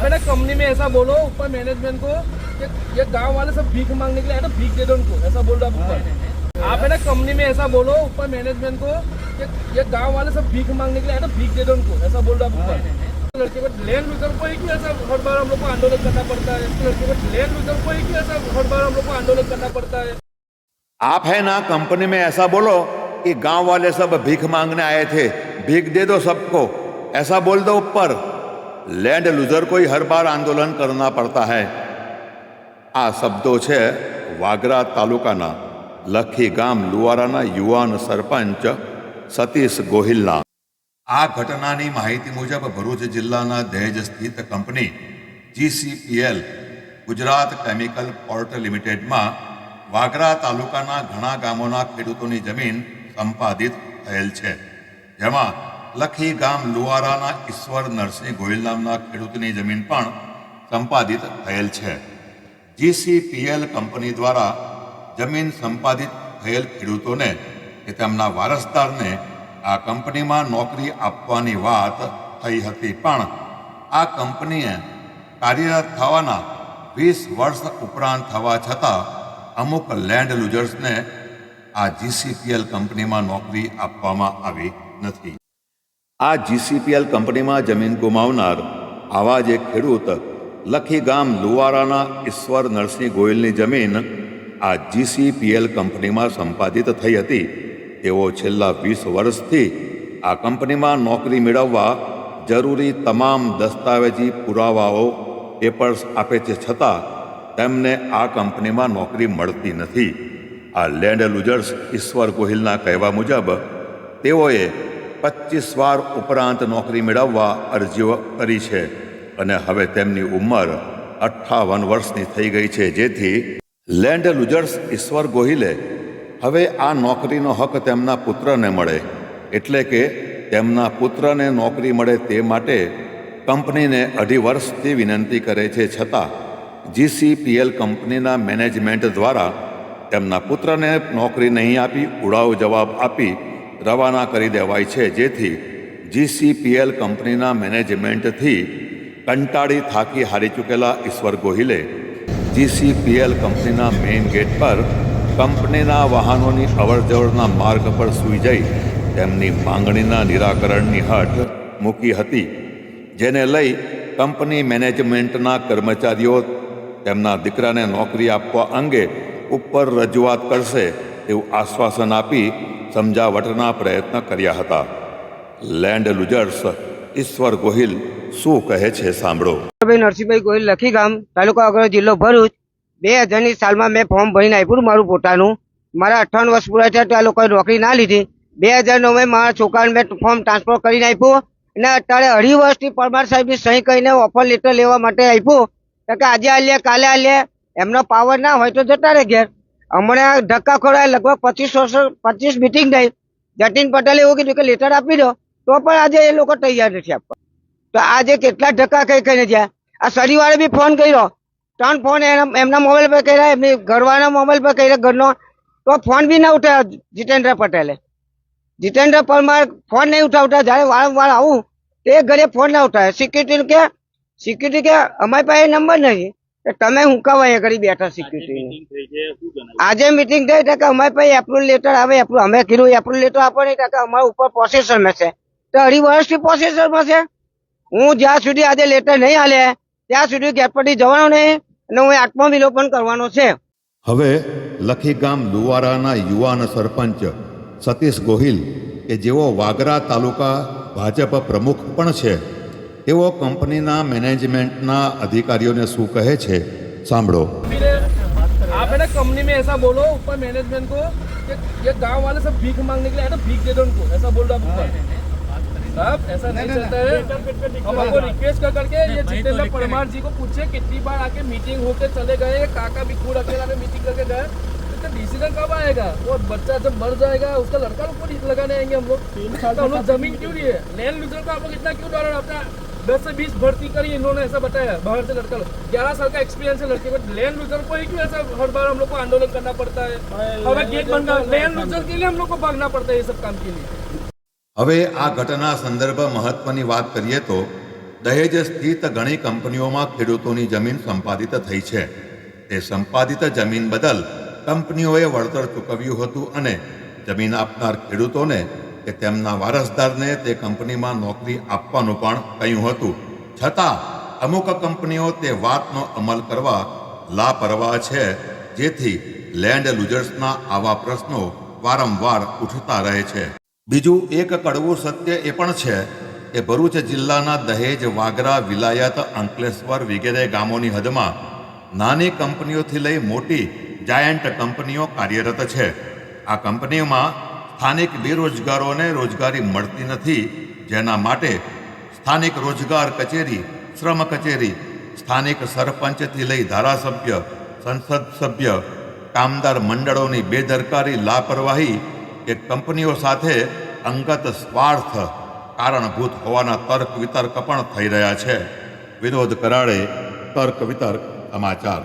आप है ना कंपनी में ऐसा बोलो ऊपर मैनेजमेंट को कि ये गांव वाले सब भीख मांगने के लिए आए तो भीख दे दो उनको, ऐसा बोल रहा ऊपर। आप है ना कंपनी में ऐसा बोलो ऊपर मैनेजमेंट को कि ये गांव वाले सब भीख मांगने के लिए आए तो भीख दे दो उनको, ऐसा बोल रहा ऊपर। लड़के को लैंड यूजर को ही क्यों ऐसा हर बार हम लोग को आंदोलन करना पड़ता है? लड़के को लैंड यूजर को ही क्यों ऐसा हर बार हम लोग को आंदोलन करना पड़ता है? आप है ना कंपनी में ऐसा बोलो कि गांव वाले सब भीख मांगने आए थे, भीख दे दो सबको, ऐसा बोल दो ऊपर। लैंड लूजर को ही हर बार आंदोलन करना पड़ता है। आ शब्दों छे वागरा तालुकाना लखी गाम लुवाराना युवान सरपंच सतीश गोहिलना। आ घटनानी माहिती मुजब भरूच जिल्लाना दहेज स्थित company GCPL Gujarat chemical port limited में वागरा तालुकाना घणा गामोना खेडूतोनी जमीन संपादित थयेल छे, जेमां लखी गाम लुवाराना ईश्वर नरसिंह गोहिल नामना खेडूतनी जमीन पण संपादित थयेल छे। GCPL कंपनी द्वारा जमीन संपादित थयेल खेडूतोने के तेमना वारसदारने आ कंपनी में नौकरी आपवानी वात थई हती, पण आ कंपनीए कार्यरत थवाना 20 वर्ष उपरांत थवा छतां अमुक लैंड लूजर्सने आ GCPL कंपनी में नौकरी आपवामां आवी नथी। आ GCPL कंपनी में जमीन गुमावनार आवा ज एक खेडूत लखी गाम लुवाराना ईश्वर नरसिंह गोयलनी जमीन आ GCPL कंपनी में संपादित थई हती। तेओ छेल्ला 20 वर्षथी आ कंपनी में नौकरी मेळववा जरूरी तमाम दस्तावेजी पुरावाओ पेपर्स आपे छे, छतां तेमने आ कंपनी में नौकरी मळती नथी। आ लैंड लूजर्स ईश्वर गोहिलना कहेवा मुजब तेओए 25 વાર उपरांत नौकरी मेळववा अरजीओ करी छे અને હવે તેમની ઉંમર 58 વર્ષની થઈ ગઈ છે, જેથી લેન્ડ લૂજર્સ ઈશ્વર ગોહિલે હવે આ નોકરીનો હક તેમના પુત્રને મળે, એટલે કે તેમના પુત્રને નોકરી મળે તે માટે કંપનીને 2.5 વર્ષથી વિનંતી કરે છે, છતાં GCPL કંપનીના મેનેજમેન્ટ દ્વારા તેમના પુત્રને નોકરી નહીં આપી ઉડાવ જવાબ આપી રવાના કરી દેવાય છે, જેથી GCPL કંપનીના મેનેજમેન્ટથી કંટાળી થાકી હારી ચૂકેલા ઈશ્વર ગોહિલે GCPL કંપનીના મેઇન ગેટ પર કંપનીના વાહનોની અવરજવરના માર્ગ પર સૂઈ જઈ તેમની માંગણીના નિરાકરણની હઠ મૂકી હતી, જેને લઈ કંપની મેનેજમેન્ટના કર્મચારીઓ તેમના દીકરાને નોકરી આપવા અંગે ઉપર રજૂઆત કરશે તેવું આશ્વાસન આપી સમજાવટના પ્રયત્ન કર્યા હતા। લેન્ડ લૂજર્સ ઈશ્વર ગોહિલ શું કહે છે સાંભળો। નરસિંહભાઈ ગોહિલ લખી ગામ તાલુકા અગ્રવા જિલ્લો ભરૂચ 2000ની સાલમાં મેં ફોર્મ ભરીને આપ્યું મારું પોતાનું। મારા 58 વર્ષ પૂરા થયા તો આ લોકોએ નોકરી ના લીધી। 2009માં મારા છોકરાને મેં ફોર્મ ટ્રાન્સફર કરીને આપ્યું અને અત્યારે 2.5 વર્ષથી પરમાર સાહેબની સહી કરીને ઓફર લેટર લેવા માટે આપ્યું કે આજે આલ્યા કાલે આલ્યા, એમનો પાવર ના હોય તો જતા રહે ઘેર। હમણાં ધક્કા ખોરાય લગભગ 25 મીટિંગ થઈ, જતીન પટેલે એવું કીધું કે લેટર આપી દો, તો પણ આજે એ લોકો તૈયાર નથી આપવા। તો આજે કેટલા ધક્કા કહીને ગયા। આ શનિવારે બી ફોન કર્યો, 3 ફોન એમના મોબાઈલ પર કર્યા, એમની ઘરવાળાના મોબાઈલ પર કર્યા ઘરનો, તો ફોન બી ના ઉઠાવ્યો જીતેન્દ્ર પટેલે। જીતેન્દ્ર પરમાર ફોન નહીં ઉઠાવતા, જ્યારે વારંવાર આવું તે ઘરે ફોન ના ઉઠાવે। સિક્યુરિટી કે અમારી પાસે નંબર નથી, તમે હું કાવા અહીંયા કરી બેઠા સિક્યુરિટી। આજે મીટિંગ થઈ કે અમારી પાસે એપ્રુવલ લેટર આવે, અમે કીધું એપ્રુવલ લેટર આપો નહીં કે અમારા ઉપર પ્રોસેસરમાં છે, તો 2.5 વર્ષથી પ્રોસેસરમાં છે। હું જ્યાં સુધી આજે લેટર નહીં આલે ત્યાં સુધી ગેટ પરથી જવાનો નહીં અને હું આત્મવિલોપન કરવાનો છે। હવે લખી ગામ લુવારાના યુવાન સરપંચ સતીશ ગોહિલ કે જેઓ વાગરા તાલુકા ભાજપ પ્રમુખ પણ છે, તેઓ કંપનીના મેનેજમેન્ટના અધિકારીઓને શું કહે છે સાંભળો। आप है ना कंपनी में ऐसा बोलो ऊपर मैनेजमेंट को कि ये गांव वाले सब भीख मांगने के लिए आए तो भीख दे दो उनको, ऐसा बोल रहा ऊपर साहब। ऐसा नहीं चलता है। हम आपको रिक्वेस्ट कर करके ये जितेंद्र परमार जी को पूछे कितनी बार आके मीटिंग होके चले गए, काका भी खुद अकेला में मीटिंग करके गए, तो डिसीजन कब आएगा? वो बच्चा जब मर जाएगा उसका लड़का लोग को लगाने आएंगे हम लोग, तो हम लोग जमीन क्यों लिए? लैंड लूजर को आप लोग इतना क्यों डर? अपना 10 से 20 भर्ती करी इन्होंने, ऐसा बताया बाहर से लड़का लोग 11 साल का एक्सपीरियंस है लड़के को। लैंड लूजर को ही क्यों ऐसा हर बार हम लोग को आंदोलन करना पड़ता है? हमें गेट बंद कर, लैंड लूजर के लिए हम लोग को भागना पड़ता है ये सब काम के लिए। હવે આ ઘટના સંદર્ભ મહત્વની વાત કરીએ તો દહેજ સ્થિત ઘણી કંપનીઓમાં ખેડૂતોની જમીન સંપાદિત થઈ છે. તે સંપાદિત જમીન બદલ કંપનીઓએ વળતર ચૂકવ્યું હતું અને જમીન આપનાર ખેડૂતોને કે તેમના વારસદારને તે કંપનીમાં નોકરી આપવાનું પણ કહ્યું હતું. છતાં અમુક કંપનીઓ તે વાતનો અમલ કરવા લાપરવાહ છે, જેથી લેન્ડ લુઝર્સના આવા પ્રશ્નો વારંવાર ઉઠતા રહે છે. બીજું એક કડવું સત્ય એ પણ છે કે ભરૂચ જિલ્લાના દહેજ, વાગરા, વિલાયત, અંકલેશ્વર વગેરે ગામોની હદમાં નાની કંપનીઓથી લઈ મોટી જાયન્ટ કંપનીઓ કાર્યરત છે. આ કંપનીઓમાં સ્થાનિક બેરોજગારોને રોજગારી મળતી નથી, જેના માટે સ્થાનિક રોજગાર કચેરી, શ્રમ કચેરી, સ્થાનિક સરપંચથી લઈ ધારાસભ્ય, સંસદ સભ્ય, કામદાર મંડળોની બેદરકારી, લાપરવાહી કે કંપનીઓ સાથે અંગત સ્વાર્થ કારણભૂત હોવાના તર્ક વિતર્ક પણ થઈ રહ્યા છે. વિનોદ કરાડે, તર્ક વિતર્ક સમાચાર.